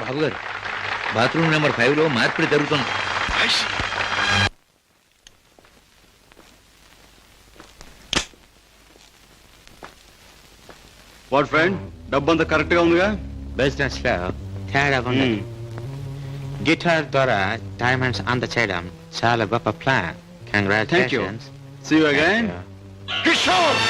బాబు గారు, bathroom number 5లో మార్పిడి జరుగుతుంది. వాట్ ఫ్రెండ్, డబ్బు అంతా కరెక్ట్ గా ఉందిగా? బిజినెస్ లో తేడా ఉంది. గిటార్ ద్వారా డైమండ్స్ అందచేయడం చాలా గొప్ప plan. Congratulations. See you again. Kishore!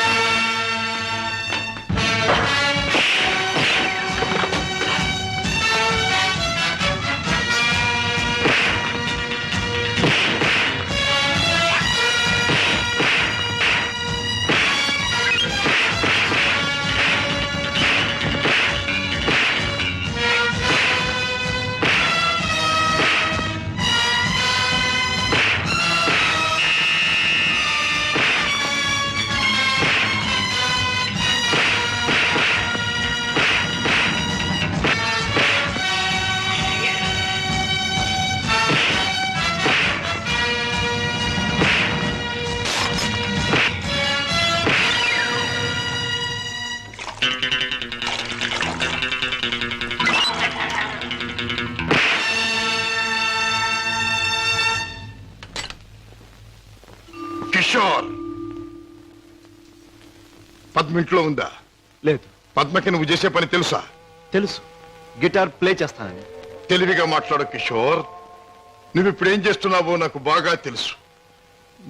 Kishore, Padma ఇంట్లో ఉందా? లేదు. పద్మకి నువ్వు చేసే పని తెలుసా? తెలుసు, గిటార్ ప్లే చేస్తానని. తెలివిగా మాట్లాడు కిషోర్. నువ్వు ఇప్పుడు ఏం చేస్తున్నావో నాకు బాగా తెలుసు.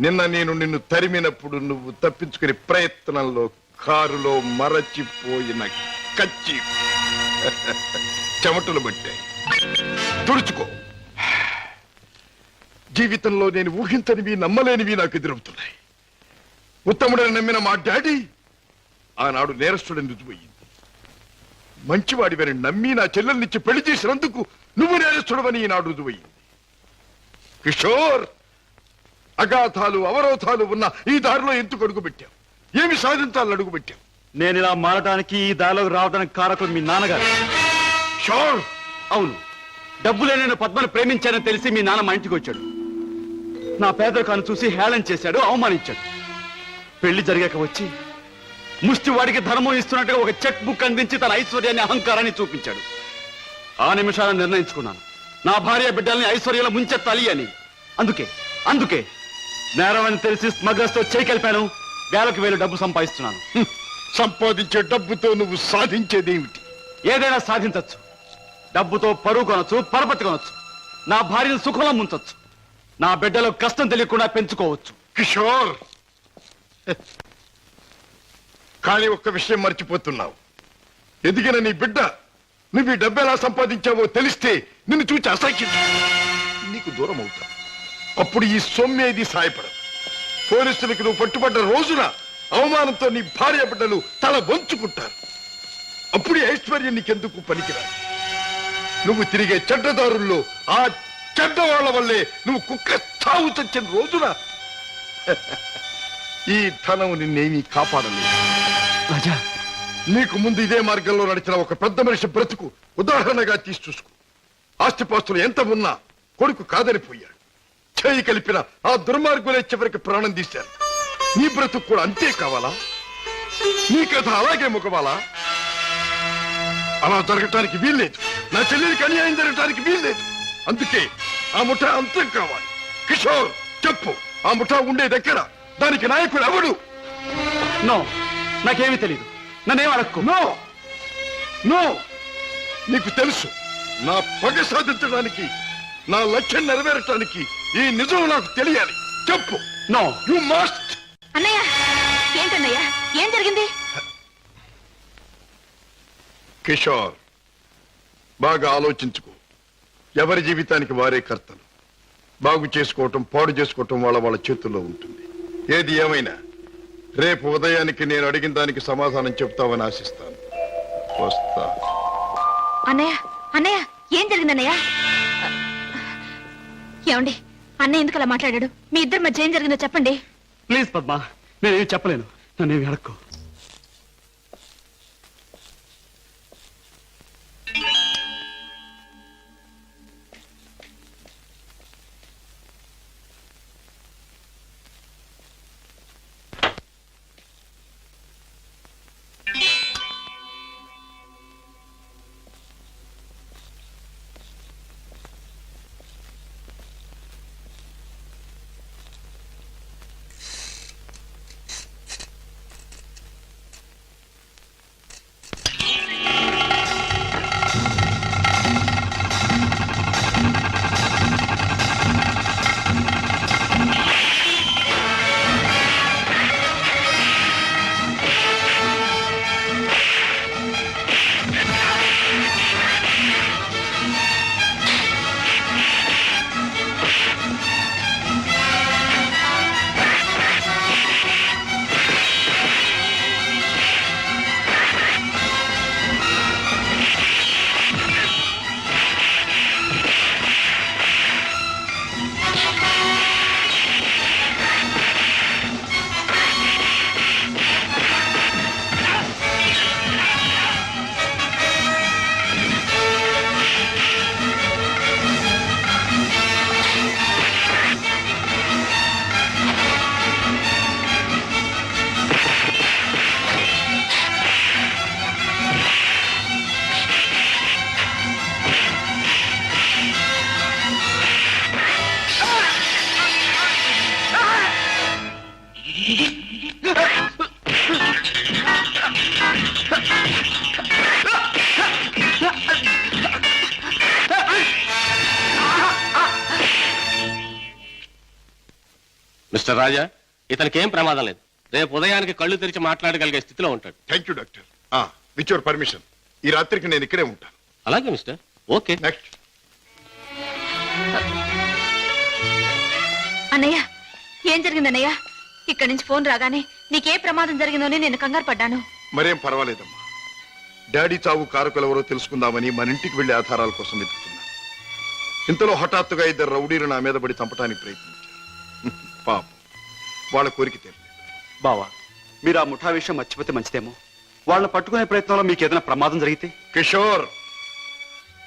నిన్న నేను నిన్ను తరిమినప్పుడు నువ్వు తప్పించుకునే ప్రయత్నంలో కారులో మరచిపోయిన కచ్చి చెమటలు పట్టాయి. తుడుచుకో. జీవితంలో నేను ఊహించనివి, నమ్మలేనివి నాకు ఎదురవుతున్నాయి. ఉత్తముడని నమ్మిన మా డాడీ ఆనాడు నేరస్తుడని రుజువయ్యింది. మంచివాడివని నమ్మి నా చెల్లెల్నిచ్చి పెళ్లి చేసినందుకు నువ్వు నేరస్తుడవని ఈనాడు రుజువయ్యింది. కిషోర్, అగాధాలు అవరోధాలు ఉన్న ఈ దారిలో ఎందుకు అడుగు పెట్టావు? ఏమి సాధించాలని అడుగు పెట్టావు? నేను ఇలా మారటానికి, ఈ దారిలోకి రావడానికి కారకులు మీ నాన్నగారు. షోర్. అవును, డబ్బులే నేను పద్మను ప్రేమించానని తెలిసి మీ నాన్న మా ఇంటికి వచ్చాడు. నా పేదరికాన్ని చూసి హేళన చేశాడు, అవమానించాడు. పెళ్లి జరిగాక వచ్చి ముష్టి వాడికి ధర్మం ఇస్తున్నట్టుగా ఒక చెక్ బుక్ అందించి తన ఐశ్వర్యాన్ని, అహంకారాన్ని చూపించాడు. ఆ నిమిషాలను నిర్ణయించుకున్నాను, నా భార్య బిడ్డల్ని ఐశ్వర్యంలో ముంచెత్తాలి అని. అందుకే నేరం అని తెలిసి స్మగ్లర్స్ తో చేయి కలిపాను. వేలకు వేలు డబ్బు సంపాదిస్తున్నాను. సంపాదించే డబ్బుతో నువ్వు సాధించేదేమిటి? ఏదైనా సాధించచ్చు. డబ్బుతో పరువు కొనొచ్చు, పరపతి కొనొచ్చు. నా భార్యను సుఖంలో ముంచొచ్చు. నా బిడ్డలో కష్టం తెలియకుండా పెంచుకోవచ్చు. కిషోర్, కానీ ఒక్క విషయం మర్చిపోతున్నావు. ఎదిగిన నీ బిడ్డ నువ్వు ఈ డబ్బు ఎలా సంపాదించావో తెలిస్తే నిన్ను చూచి అసహ్యం నీకు దూరం అవుతా. అప్పుడు ఈ సొమ్మేది సాయపడదు. పోలీసులకు నువ్వు పట్టుబడ్డ రోజున అవమానంతో నీ భార్య బిడ్డలు తల వంచుకుంటారు. అప్పుడు ఈ ఐశ్వర్యం నీకెందుకు పనికిరాదు. నువ్వు తిరిగే చెడ్డదారుల్లో ఆ చెడ్డవాళ్ల వల్లే నువ్వు కుక్క చావు చచ్చిన రోజున ఈ ధనం నిన్నేమీ కాపాడలేదు. రాజా, నీకు ముందు ఇదే మార్గంలో నడిచిన ఒక పెద్ద మనిషి బ్రతుకు ఉదాహరణగా తీసి చూసుకో. ఆస్తిపాస్తులు ఎంత ఉన్నా కొడుకు కాదని పోయాడు. చేయి కలిపిన ఆ దుర్మార్గులే చివరికి ప్రాణం తీశారు. నీ బ్రతుకు కూడా అంతే కావాలా? నీ కథ అలాగే ముగవాలా? అలా జరగటానికి వీల్లేదు. నా చెల్లెలికి అన్యాయం జరగటానికి వీల్లేదు. అందుకే ఆ ముఠా అంతం కావాలి. కిషోర్, చెప్పు, ఆ ముఠా ఉండే దగ్గర దానికి నాయకుడు ఎవడు? నో, నాకేమీ తెలియదు. నన్నేం అడక్కు. నో నో, నీకు తెలుసు. నా పగ సాధించడానికి, నా లక్ష్యం నెరవేరటానికి ఈ నిజం నాకు తెలియాలి. చెప్పు. No, you must. అన్నయ్య, ఏంటన్నయ్య, ఏం జరిగింది? కిషోర్, బాగా ఆలోచించుకో. ఎవరి జీవితానికి వారే కర్తలు. బాగు చేసుకోవటం, పాడు చేసుకోవటం వాళ్ళ చేతుల్లో ఉంటుంది. ఏది ఏమైనా రేపు ఉదయానికి నేను అడిగిన దానికి సమాధానం చెప్తావని ఆశిస్తాను. వస్తా. అన్నయ్య, అన్నయ్య, ఏం జరిగిందన్నయ్య? ఏమండి, అన్నయ్య ఎందుకు అలా మాట్లాడాడు? మీ ఇద్దరి మధ్య ఏం జరిగిందో చెప్పండి. ప్లీజ్ పద్మ, నేనేమి చెప్పలేను. నన్నేమి అడక్కు. మిస్టర్ రాజా ఇతనికి ఏం ప్రమాదం లేదు. రేపు ఉదయానికి కళ్ళు తెరిచి మాట్లాడగలిగే స్థితిలో ఉంటాడు. Thank you doctor. With your permission ఈ రాత్రికి నేను ఇక్కడే ఉంటాను. అలాగే మిస్టర్. ఓకే. నెక్స్ట్. అన్నయ్య ఏం జరిగింది అన్నయ్య? ఇక్కడి నుంచి ఫోన్ రాగానే నీకే ప్రమాదం జరిగిందని నేను కంగారు పడ్డాను. మరేం పర్వాలేదమ్మా. డాడీ చావు కారకులెవరో తెలుసుకుందామని మన ఇంటికి వెళ్లి ఆధారాల కోసం వెతుకుతున్నాను. ఇంతలో హఠాత్తుగా ఇద్దరు రౌడీలు నా మీద పడి చంపడానికి ప్రయత్నించారు. పాపం వాళ్ళ కోరిక తీరలేదు. బావా, మీరు ఆ ముఠా విషయం మర్చిపోతే మంచిదేమో. వాళ్ళని పట్టుకునే ప్రయత్నంలో మీకు ఏదైనా ప్రమాదం జరిగితే? కిషోర్,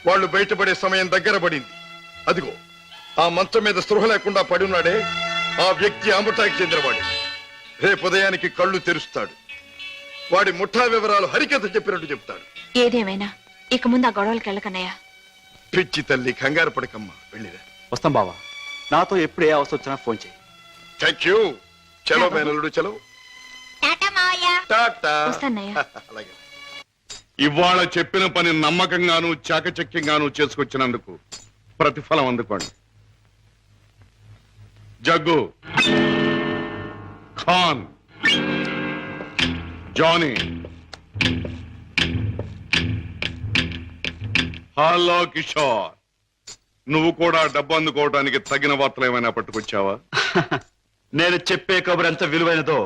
వాళ్ళు బయటపడే సమయం దగ్గర పడింది. అదిగో ఆ మంచం మీద స్పృహ లేకుండా పడి ఉన్నాడే, ఆ వ్యక్తి ఆ ముఠాకి చెందినవాడే. రేపు ఉదయానికి కళ్ళు తెరుస్తాడు. వాడి ముఠా వివరాలు హరికథ చెప్పినట్టు చెప్తాడు. ఏదేమైనా ఇక ముందు ఆ గొడవలకి వెళ్ళకన్నయ్య. పిచ్చి తల్లి, కంగారు పడకమ్మా, వెళ్ళిరా. వస్తాం బావా. నాతో ఎప్పుడు ఏ అవసరం వచ్చినా ఫోన్ చేయి. Thank you. చలో మేనల్లుడు, చలో. టాటా. వస్తానయ్య. అలాగే. ఇవాళ చెప్పిన పని నమ్మకంగాను చాకచక్యంగాను చేసుకొచ్చినందుకు ప్రతిఫలం అందుకోండి. జగ్గు, ఖాన్, జానీ. హలో కిషోర్, నువ్వు కూడా డబ్బు అందుకోవడానికి తగిన వార్తలు ఏమైనా పట్టుకొచ్చావా? నేను చెప్పే కబురు ఎంత విలువైనదో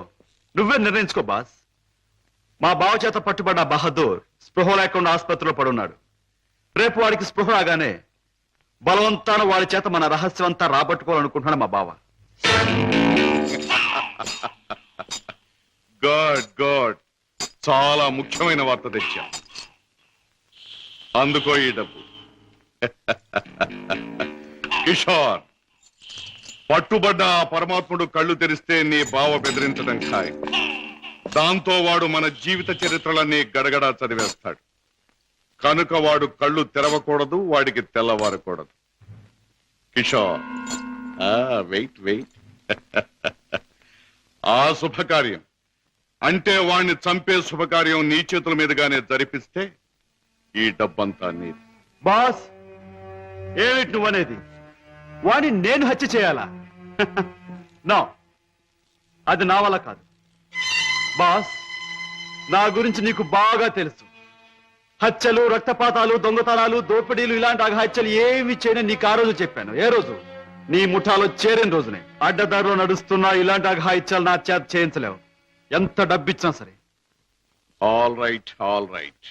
నువ్వే నిర్ణయించుకో బాస్. మా బావ చేత పట్టుబడ్డ బహదూర్ స్పృహ లేకుండా ఆసుపత్రిలో పడున్నాడు. రేపు వాడికి స్పృహ రాగానే బలవంతాన వాడి చేత మన రహస్యం అంతా రాబట్టుకోవాలనుకుంటున్నాడు మా బావ. గుడ్ గుడ్, చాలా ముఖ్యమైన వార్త తెచ్చా. అందుకో ఈ డబ్బు. కిషోర్, పట్టుబడ్డ ఆ పరమాత్ముడు కళ్ళు తెరిస్తే నీ బావ బెదిరించడం ఖాయం. దాంతో వాడు మన జీవిత చరిత్రలన్నీ గడగడా చదివేస్తాడు. కనుక వాడు కళ్ళు తెరవకూడదు, వాడికి తెల్లవారకూడదు. Kishore, wait wait. ఆ శుభకార్యం అంటే వాణ్ణి చంపే శుభకార్యం నీ చేతుల మీదుగానే జరిపిస్తే ఈ డబ్బంతా నీది. బాస్, ఏమిటి నువ్వనేది? వాడిని నేను హత్య చేయాలా? నో, అది నా వల్ల కాదు. బాస్, నా గురించి నీకు బాగా తెలుసు. హత్యలు, రక్తపాతాలు, దొంగతనాలు, దోపిడీలు ఇలాంటి అఘాత్యలు ఏమి చేయని నీకు ఆ రోజు చెప్పాను. ఏ రోజు? నీ ముఠాలో చేరిన రోజునే. అడ్డదారిలో నడుస్తున్నా ఇలాంటి అఘాయిత్యాలు నా చేత చేయించలేవు, ఎంత డబ్బిచ్చినా సరే. All right, all right.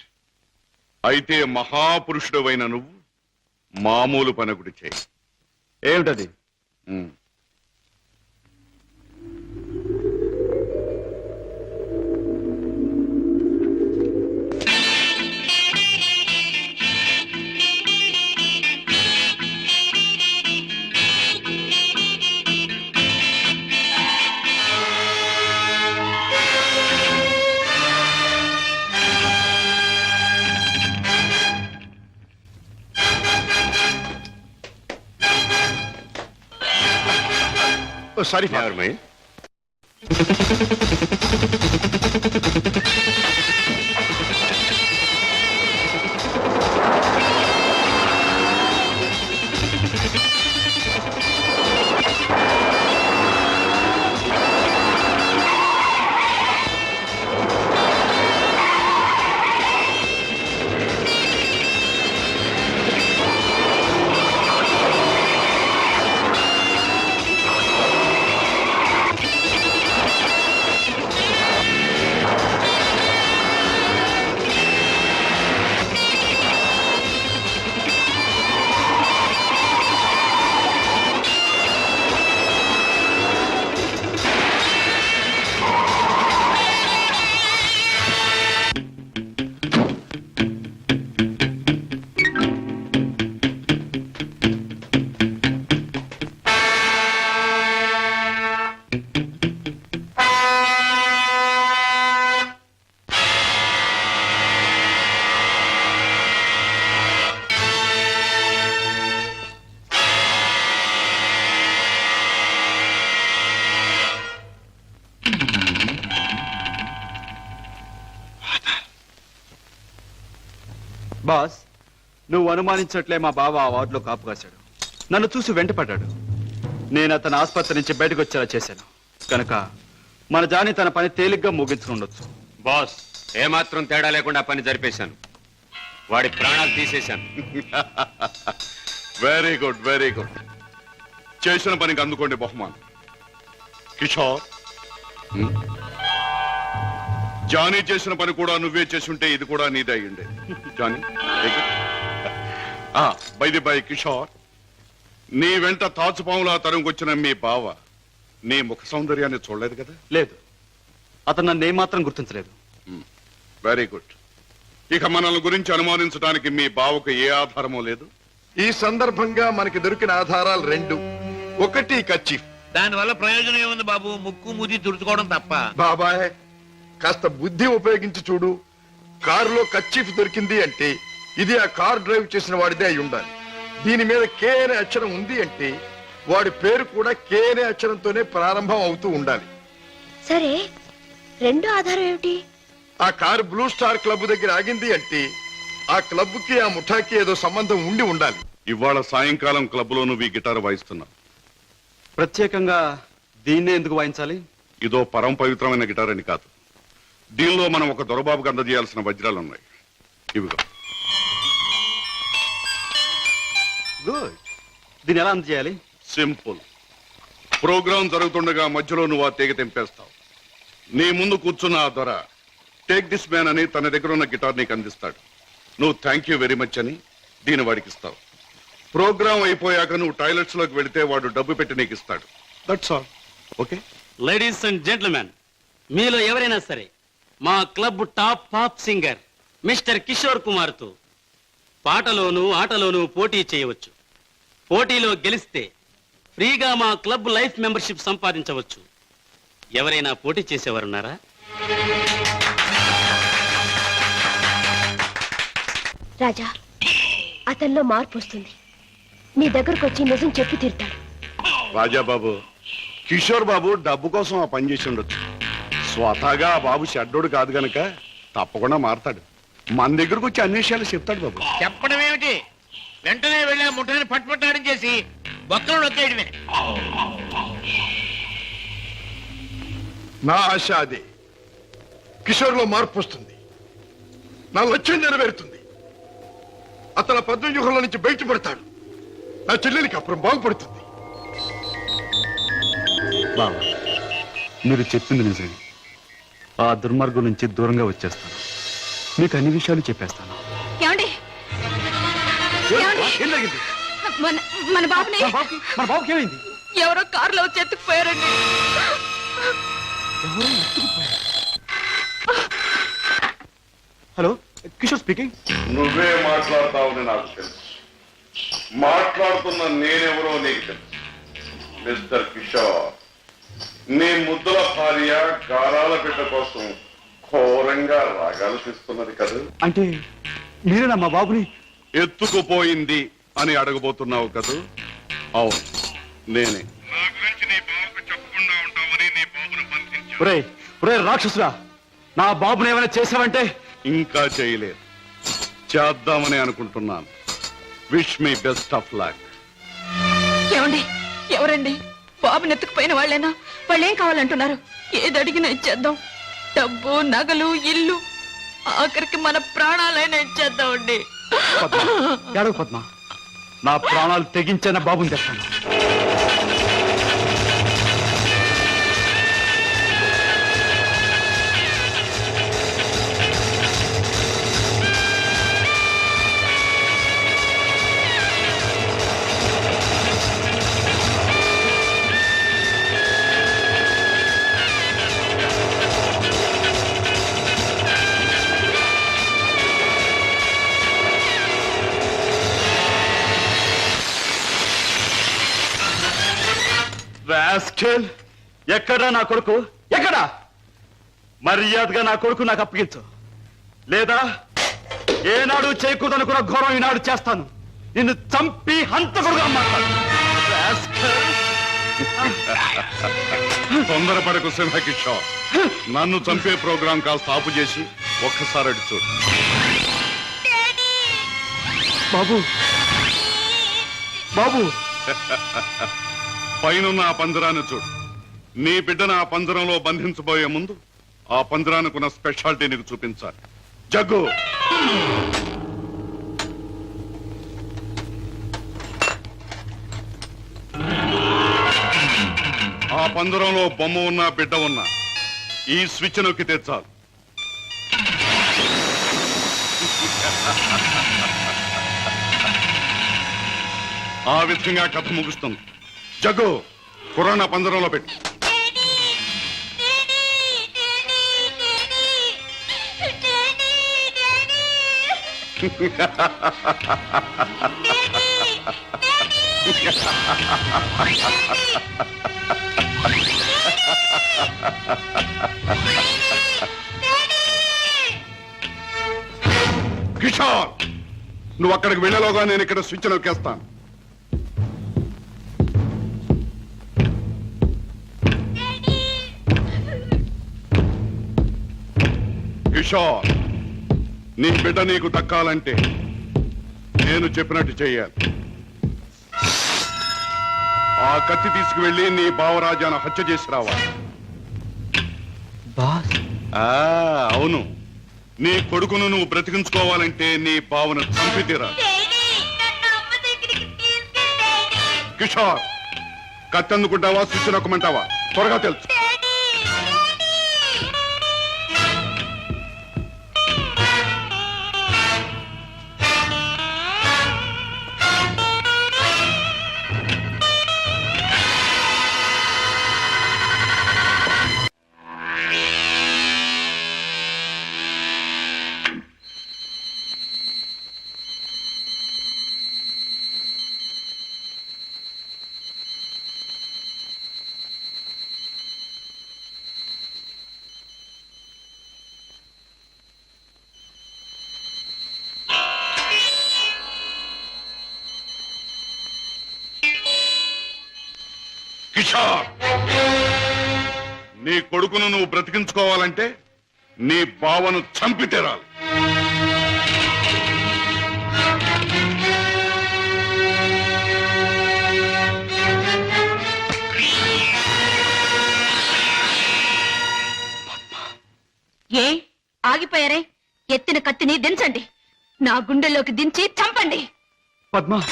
అయితే మహాపురుషుడు అయిన నువ్వు మామూలు పని ఒకటి చేయి. ఏమిటది? Sorry Never mind. బాస్, నువ్వు అనుమానించట్లే మా బావ ఆ వార్డులో కాపు కాశాడు. నన్ను చూసి వెంటపడ్డాడు. నేను అతను ఆసుపత్రి నుంచి బయటకు వచ్చేలా చేశాను. కనుక మన జాని తన పని తేలిగ్గా ముగించుకుండొచ్చు. బాస్ ఏమాత్రం తేడా లేకుండా పని జరిపేశాను. వాడి ప్రాణాలు తీసేశాను. Very good, very good. చేసిన పనికి అందుకోండి బహుమానం. కిషోర్, జానీ చేసిన పని కూడా నువ్వే చేసుంటే ఇది కూడా నీదే అయ్యిండే. Johnny, by the by Kishore, నీ వెంట తాచుపాములా తరంగొచ్చిన మీ బావ నీ ముఖ సౌందర్యాన్ని చూడలేదు కదా? లేదు, అతను నన్ను ఏమాత్రం గుర్తించలేదు. Very good. ఇక మనల్ని గురించి అనుమానించడానికి మీ బావకు ఏ ఆధారమూ లేదు. ఈ సందర్భంగా మనకి దొరికిన ఆధారాలు రెండు. ఒకటి కర్చీఫ్. దానివల్ల ప్రయోజనం ఏముంది బాబు? ముక్కు ముది తుడుచుకోవడం తప్ప. బాబాయ్, కాస్త బుద్ధి ఉపయోగించి చూడు. కారులో కర్చీఫ్ దొరికింది అంటే ఇది ఆ కార్ డ్రైవ్ చేసిన వాడిదే అయి ఉండాలి. దీని మీద కే అనే అక్షరం ఉంది అంటే వాడి పేరు కూడా కే అనే అక్షరంతోనే ప్రారంభం అవుతూ ఉండాలి. సరే, రెండో ఆధారం ఏమిటి? ఆ కారు బ్లూ స్టార్ క్లబ్ దగ్గర ఆగింది అంటే ఆ క్లబ్ కి ఆ ముఠాకి ఏదో సంబంధం ఉండి ఉండాలి. ఇవాళ సాయంకాలం క్లబ్లో నువ్వు ఈ గిటార్ వాయిస్తున్నావు. ప్రత్యేకంగా దీన్నే ఎందుకు వాయించాలి? ఇదో పరమ పవిత్రమైన గిటార్ అని కాదు. దీనిలో మనం ఒక దొరబాబుకి అందజేయాల్సిన వజ్రాలు ఉన్నాయి. ఇవిగో. గుడ్. దీన్ని ఎలా అందజేయాలి? సింపుల్. ప్రోగ్రాం జరుగుతుండగా మధ్యలో నువ్వు ఆ తీగ తెంపేస్తావు. నీ ముందు కూర్చున్న ఆ దొర టేక్ దిస్ మ్యాన్ అని తన దగ్గర ఉన్న గిటార్ నీకు అందిస్తాడు. నువ్వు థ్యాంక్ యూ వెరీ మచ్ అని దీని వాడికి ఇస్తావు. ప్రోగ్రాం అయిపోయాక నువ్వు టాయిలెట్స్ లోకి వెళితే వాడు డబ్బు పెట్టి నీకు ఇస్తాడు. That's all. Okay? Ladies and gentlemen, మీలో ఎవరైనా సరే మా club top pop singer mister Kishore కుమార్తో పాటలోనూ ఆటలోనూ పోటీ చేయవచ్చు. పోటీలో గెలిస్తే ఫ్రీగా మా క్లబ్ లైఫ్ మెంబర్షిప్ సంపాదించవచ్చు. ఎవరైనా పోటీ చేసేవారున్నారా? రాజా, అతనిలో మార్పు వస్తుంది. నీ దగ్గరకు వచ్చి నిజం చెప్పి తీరుతాడు. రాజాబాబు, కిషోర్ బాబు డబ్బు కోసం ఆ పని చేసి ఉండొచ్చు. స్వతహాగా ఆ బాబు షడ్డోడు కాదు గనక తప్పకుండా మారతాడు. మన దగ్గరకు వచ్చి అన్ని విషయాలు చెప్తాడు బాబు. చెప్పడం ఏమిటి? వెంటనే వెళ్ళి ముఠాన్ని పట్టుపట్టాడం చేసి బొక్కలు నొక్కేయడమే. నా ఆశ అదే. కిషోర్ లో మార్పు వస్తుంది. నా లక్ష్యం నెరవేరుతుంది. అతను పద్మవ్యూహంలో నుంచి బయటపడతాడు. నా చెల్లెలికి అప్పుడు బాగుపడుతుంది. బాబా, మీరు చెప్పింది నిజమే. ఆ దుర్మార్గం నుంచి దూరంగా వచ్చేస్తాను. మీకు అన్ని విషయాలు చెప్పేస్తాను. ఏమండి? ఏం జరిగింది? మన బాబుని మన బాబుకి ఏమైంది? ఎవరో కారులో వచ్చి ఎత్తుకుపోయారండి. Hello, Kishore speaking. నువ్వే మాట్లాడతావని నాకు తెలుసు. మాట్లాడుతున్న నేనెవరో నీకు తెలుసు. మిస్టర్ కిషోర్, నీ ముద్దుల భార్య గారాల బిడ్డ కోసం ఘోరంగా రాగాలు తీస్తున్నది కదా? అంటే మీరేనా మా బాబుని ఎత్తుకుపోయింది అని అడగబోతున్నావు కదా? అవును, నేనే. ఒరే ఒరే రాక్షసురా, నా బాబుని ఏమైనా చేసావంటే? ఇంకా చేయలేదు, చేద్దామని అనుకుంటున్నాను. Wish me best of luck. ఏమండి? ఎవరండి? బాబుని ఎత్తుకుపోయిన వాళ్ళేనా? వాళ్ళేం కావాలంటున్నారు? ఏది అడిగినా ఇచ్చేద్దాం. డబ్బు, నగలు, ఇల్లు, ఆఖరికి మన ప్రాణాలైనా ఇచ్చేద్దామండి. ఏడవ పద్మ, నా ప్రాణాలు తెగించిన బాబుని తెస్తాను. రాస్కెల్, ఎక్కడా నా కొడుకు? ఎక్కడా? మర్యాదగా నా కొడుకు నాకు అప్పగించు, లేదా ఏనాడు చేయకూడదనుకున్న ఘోరం ఈనాడు చేస్తాను. నిన్ను చంపి హంతకుడుగా మాట్లాడు. తొందరపడకు సింహకిషోర్. నన్ను చంపే ప్రోగ్రాం కాస్త ఆపు చేసి ఒక్కసారి అడి చూడు. బాబు, బాబు, పైనున్న ఆ పంజరాన్ని చూడు. నీ బిడ్డను ఆ పంజరంలో బంధించబోయే ముందు ఆ పంజరానికి ఉన్న స్పెషాలిటీ నీకు చూపించాలి. జగ్గు, ఆ పంజరంలో బొమ్మ ఉన్నా బిడ్డ ఉన్నా ఈ స్విచ్ నొక్కితే చాలు. ఆ విధంగా కథ ముగుస్తుంది. జగ్గు, కుర్రాన్ని పంజరంలో పెట్టు. కిషోర్, నువ్వు అక్కడికి వెళ్ళలోగా నేను ఇక్కడ స్విచ్ నొక్కేస్తాను. కిషోర్, నీ బిడ్డ నీకు దక్కాలంటే నేను చెప్పినట్టు చెయ్యాలి. ఆ కత్తి తీసుకువెళ్ళి నీ బావరాజాను హత్య చేసి రావాలి. అవును, నీ కొడుకును నువ్వు బ్రతికించుకోవాలంటే నీ బావను చంపి తీరాలి. కిషోర్, కత్తి అందుకుంటావా స్విచ్ నొక్కమంటావా? త్వరగా తెలుసు. కిషోర్, నీ కొడుకును నువ్వు బ్రతికించుకోవాలంటే నీ బావను చంపి తీరాలి. ఏ ఆగిపోయారే? ఎత్తిన కత్తిని దించండి. నా గుండెల్లోకి దించి చంపండి. పద్మ,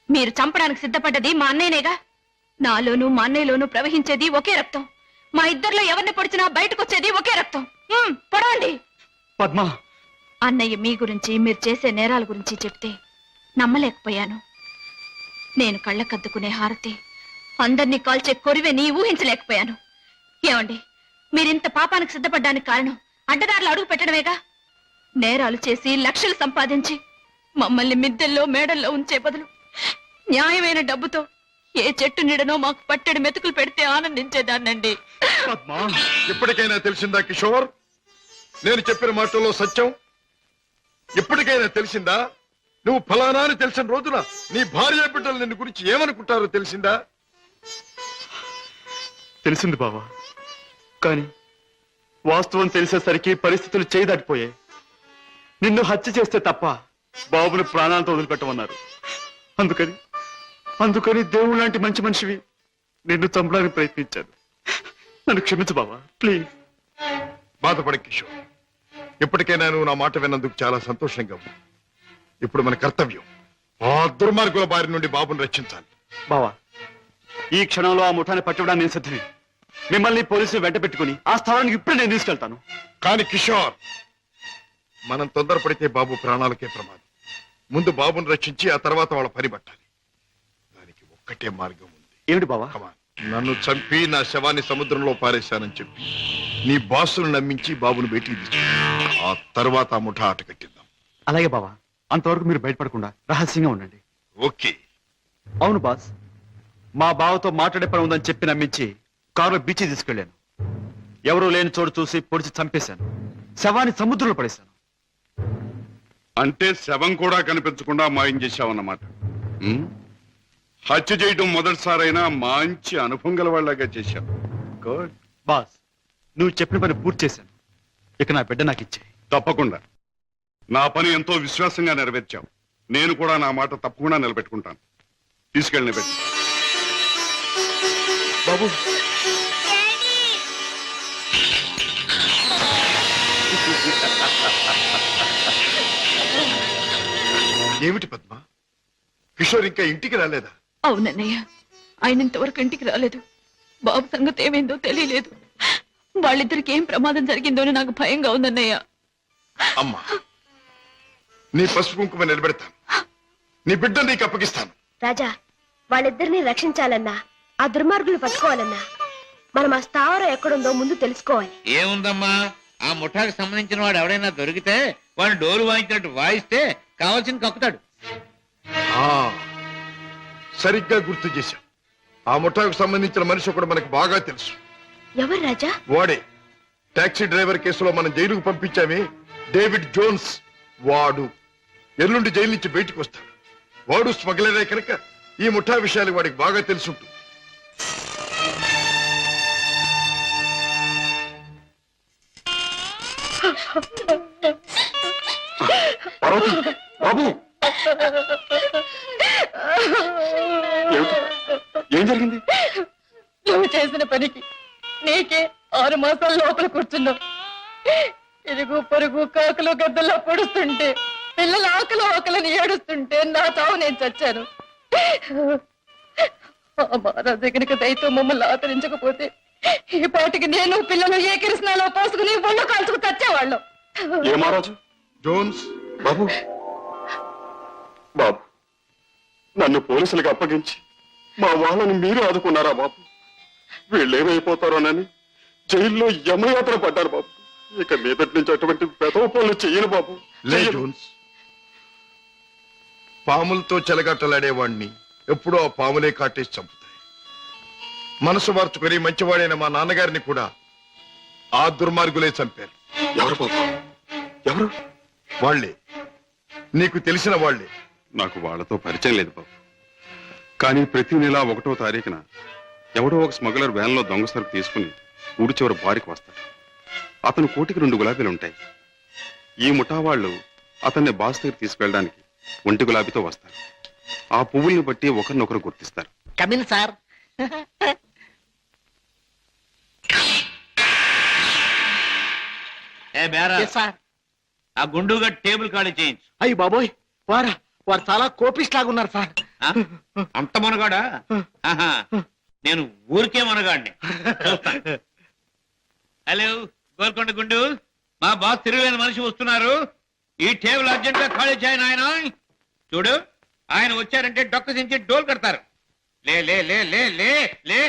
మీరు చంపడానికి సిద్ధపడ్డది మా అన్నయ్యనేగా. నాలోనూ మా అన్నయ్యలోనూ ప్రవహించేది ఒకే రక్తం. మా ఇద్దరిలో ఎవరిని పొడిచినా బయటకొచ్చేది ఒకే రక్తం. పొడవండి. పద్మ, అన్నయ్య మీ గురించి, మీరు చేసే నేరాల గురించి చెప్తే నమ్మలేకపోయాను. నేను కళ్ళకద్దుకునే హారతి, అందరినీ కాల్చే కొరివెని ఊహించలేకపోయాను. ఏమండి, మీరింత పాపానికి సిద్ధపడ్డానికి కారణం అడ్డదారులు అడుగు పెట్టడమేగా. నేరాలు చేసి లక్షలు సంపాదించి మమ్మల్ని మిద్దెల్లో మేడల్లో ఉంచే బదులు న్యాయమైన డబ్బుతో ఏ చెట్టు నీడనో మాకు పట్టెడు మెతుకులు పెడితే ఆనందించేదాన్నండి. ఇప్పటికైనా తెలిసిందా కిషోర్? నేను చెప్పిన మాటల్లో సత్యం ఇప్పటికైనా తెలిసిందా? నువ్వు ఫలానా అని తెలిసిన రోజున నీ భార్య బిడ్డలు నిన్ను గురించి ఏమనుకుంటారో తెలిసిందా? తెలిసింది బావా, కానీ వాస్తవం తెలిసేసరికి పరిస్థితులు చేయి దాటిపోయాయి. నిన్ను హత్య చేస్తే తప్ప బాబుని ప్రాణాలతో వదిలిపెట్టమన్నారు. అందుకని దేవుడు లాంటి మంచి మనిషివి నిన్ను చంపడానికి ప్రయత్నించాను. నన్ను క్షమించు బావా, ప్లీజ్. బాధపడ కిషోర్, ఇప్పటికైనా నువ్వు నా మాట విన్నందుకు చాలా సంతోషంగా ఉంది. ఇప్పుడు మన కర్తవ్యం ఆ దుర్మార్గుల బారి నుండి బాబుని రక్షించాలి. బావా, ఈ క్షణంలో ఆ ముఠాన్ని పట్టుకోవడానికి నేను సిద్ధమే. మిమ్మల్ని పోలీసులు వెంట పెట్టుకుని ఆ స్థలానికి ఇప్పుడే నేను తీసుకెళ్తాను. కానీ కిషోర్, మనం తొందరపడితే బాబు ప్రాణాలకే ప్రమాదం. ముందు బాబుని రక్షించి ఆ తర్వాత వాళ్ళ పని పట్టాలి. దానికి ఒక్కటే మార్గం ఉంది. ఏమిటి బావా? నన్ను చంపి నా శవాన్ని సముద్రంలో పారేశానని చెప్పి నీ బాసును నమ్మించి బాబును బయటికి తీసుకు, ఆ తర్వాత ఆ ముఠా ఆట కట్టిద్దాం. అలాగే బావా, అంతవరకు మీరు బయటపడకుండా రహస్యంగా ఉండండి. ఓకే. అవును బాస్, మా బావతో మాట్లాడే పని ఉందని చెప్పి నమ్మించి కారులో బీచ్ తీసుకెళ్లాను. ఎవరూ లేని చోటు చూసి పొడిచి చంపేశాను. శవాన్ని సముద్రంలో పడేశాను. అంటే శవం కూడా కనిపించకుండా మాయం చేశావన్నమాట. హత్య చేయడం మొదటిసారైనా మంచి అనుభవం గల వాళ్ళగా చేశావు. గుడ్. బాస్, నువ్వు చెప్పిన పని పూర్తి చేశాను. ఇక నా బిడ్డ నాకు ఇచ్చే. తప్పకుండా. నా పని ఎంతో విశ్వాసంగా నెరవేర్చావు. నేను కూడా నా మాట తప్పకుండా నిలబెట్టుకుంటాను. తీసుకెళ్ళి పెట్టు. బాబు, ఏమిటి పద్మ? కిషోర్ ఇంకా ఇంటికి రాలేదా? అవునన్నయ్య, ఆయన ఇంతవరకు ఇంటికి రాలేదు. బాబు సంగతి ఏమైందో తెలియలేదు. వాళ్ళిద్దరికి ఏం ప్రమాదం జరిగిందో అని నాకు భయంగా ఉందన్నయ్య. అమ్మా, నీ పసుపు కుంకుమ నిలబెడతాను. నీ బిడ్డ నీకు అప్పగిస్తాను. రాజా, వాళ్ళిద్దరిని రక్షించాలన్నా, ఆ దుర్మార్గులు పట్టుకోవాలన్నా, మనం ఆ స్థావరం ఎక్కడుందో ముందు తెలుసుకోవాలి. ఏముందమ్మా, ఆ ముఠాకు సంబంధించిన వాడు ఎవడైనా దొరికితే వాడు డోలు వాయించినట్టు వాయిస్తే కావాల్సింది కక్కుతాడు. ఆ, సరిగ్గా గుర్తు చేశాం. ఆ ముఠాకు సంబంధించిన మనిషి ఒకడు మనకు బాగా తెలుసు. ఎవరు రాజా? వాడే టాక్సీ డ్రైవర్ కేసులో మనం జైలుకు పంపించామే, డేవిడ్ జోన్స్. వాడు ఎల్లుండి జైలు నుంచి బయటకు వస్తాడు. వాడు స్మగ్లరే కనుక ఈ ముఠా విషయాలు వాడికి బాగా తెలుసుంటుంది. బాబు, ఏం జరిగింది? నువ్వు చేసిన పనికి నీకే 6 మాసాల లోపల కూర్చున్నావు. ఇరుగు పొరుగు కాకులు గద్దల్లో పొడుస్తుంటే, పిల్లల ఆకలని ఏడుస్తుంటే నా చావు నేను చచ్చాను. ఆ మహారాజు దగ్గరికి దయతో మమ్మల్ని ఆదరించకపోతే ఈ పాటికి నేను పిల్లలు ఏ కిరసనాలో పోసుకుని ఒళ్ళు కాల్చుకు చచ్చేవాళ్ళం. ఏ మహారాజు? జోన్స్. బాబు, బాబు, నన్ను పోలీసులకు అప్పగించి మా వాళ్ళని మీరు ఆదుకున్నారా బాబు? వీళ్ళేమైపోతారోనని జైల్లో యమయాత్ర పడ్డారు బాబు. ఇక మీదటి నుంచి అటువంటి పెదవ పనులు చెయ్యను బాబు. లే జోన్స్, పాములతో చెలగట్టలాడేవాణ్ణి ఎప్పుడో ఆ పాములే కాటేసి చంపుతాయి. మనసు మార్చుకుని మంచివాడైన మా నాన్నగారిని కూడా ఆ దుర్మార్గులే చంపారు. ఎవరు బాబు? ఎవరు? వాళ్లే, నీకు తెలిసిన వాళ్లే. నాకు వాళ్ళతో పరిచయం లేదు బాబు. కానీ ప్రతి నెల 1వ తారీఖున ఎవడో ఒక స్మగ్లర్ వ్యాన్లో దొంగ సరుకు తీసుకుని ఊడి చివరి బారికి వస్తాడు. అతను కోటికి 2 గులాబీలు ఉంటాయి. ఈ ముఠా వాళ్ళు అతన్ని బాస్ దగ్గర తీసుకెళ్ళడానికి 1 గులాబీతో వస్తారు. ఆ పువ్వుల్ని బట్టి ఒకరినొకరు గుర్తిస్తారు. Come in sir. ఏ బేరా, ఆ గుండుగా టేబుల్ ఖాళీ చేయించు. అయ్యి బాబోయ్, వారు చాలా కోపిస్ట్ లాగా ఉన్నారు సార్. ఆ? అంత మనగాడా? ఆహా, నేను ఊరికే మనగాడిని. చూస్తాను. హలో గోల్కొండ గుండు, మా బాస్ తిరుగులేని మనిషి వస్తున్నారు. ఈ టేబుల్ అర్జెంట్ గా ఖాళీ చేయను. ఆయన చూడు, ఆయన వచ్చారంటే డొక్క దించి డోల్ కడతారు. లే లే లే లే లే లే.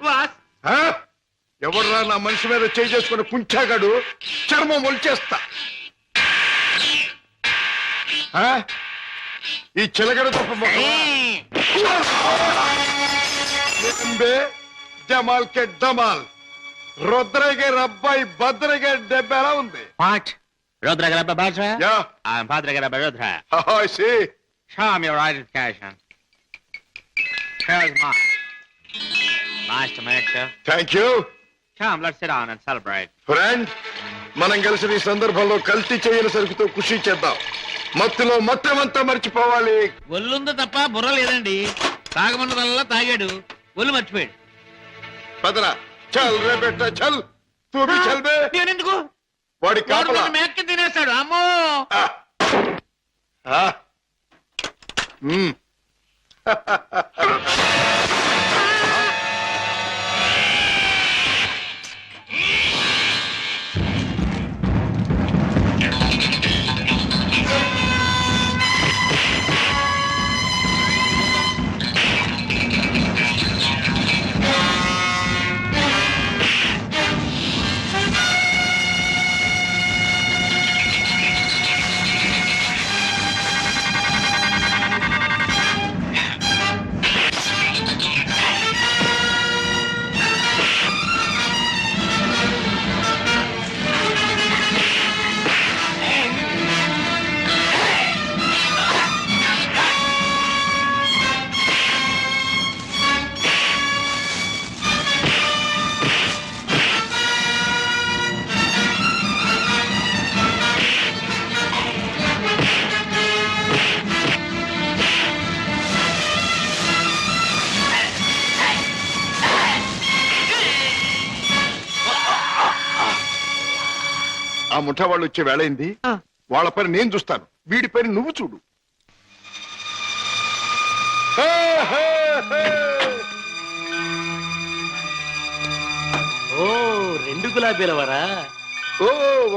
బాస్, ఎవడ్రా నా మనిషి మీద చేయి చేసుకుని కుంచాగాడు? చర్మం ఒలిచేస్తా. ఈ చిలగడ తప్ప జమాల్ కే డమాల్. రుద్రగే రబ్బాయి భద్రగే దెబ్బ ఎలా ఉంది? Rodra Badra? Yeah. I'm Padre Rodra. I see. Show me your identification. Here's mine. Nice to meet you. Thank you. Come, let's sit down and celebrate. Friend, మనం కలిసిన ఈ సందర్భంలో కల్తీ చేయని సరుకుతో ఖుషి చేద్దాం. మత్తులో మొత్తమంతా మర్చిపోవాలి. ఒళ్ళుందో తప్ప బుర్ర లేదండి. తాగమన్నదల్లా తాగాడు, ఒళ్ళు మర్చిపోయాడు. పదరా, చల్ రే బెట్ట, చల్. తూ భీ చల్ బే. నేనెందుకు? వాడి కాపలా. మేక్కి తినేస్తాడు. అమ్మో. ముఠా వాళ్ళు వచ్చే వేళైంది. వాళ్ళ పని నేను చూస్తాను, వీడి పని నువ్వు చూడు. హే, హే, హే. ఓ 2 గులాబీల వరా. ఓ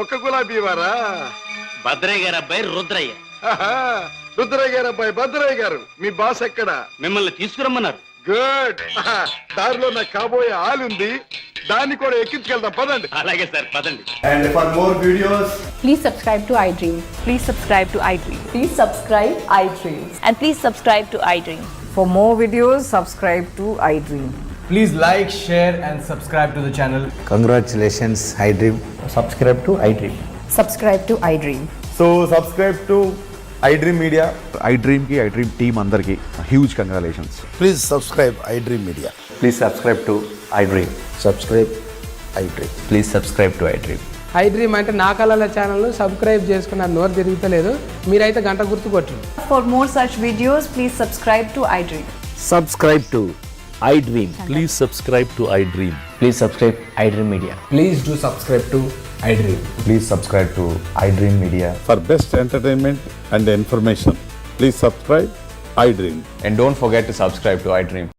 ఒక గులాబీ వారా? భద్రయ్య గారు అబ్బాయి రుద్రయ్య. ఆహా, రుద్రయ్య గారు అబ్బాయి భద్రయ్య గారు, మీ బాస్ ఎక్కడ? మిమ్మల్ని తీసుకురమ్మన్నారు. గుడ్. దారిలో నాకు కాబోయే ఆలుంది, దాన్ని కూడా ఎక్కించుకెళ్దాం, పదండి. అలాగే సార్, పదండి. And for more videos, Please subscribe to iDream. Please subscribe to iDream. Please subscribe iDream. And please subscribe to iDream. For more videos, subscribe to iDream. please like, share, and subscribe to the channel. Congratulations, iDream. Subscribe to iDream. Subscribe to iDream. So subscribe to iDream Media. iDream కి iDream team అందరికి huge congratulations. Please subscribe iDream Media. Please subscribe to iDream. Subscribe iDream. Please subscribe to iDream. iDream అంటే నా కళల channel subscribe చేసుకున్న నోరు తిరుగుతలేదు, మీరైతే గంట గుర్తు కొట్టండి. For more such videos, please subscribe to iDream. Subscribe to iDream. Please subscribe to iDream. Please subscribe iDream Media. Please do subscribe to iDream. Please subscribe to iDream Media. For best entertainment and information, please subscribe iDream. And don't forget to subscribe to iDream.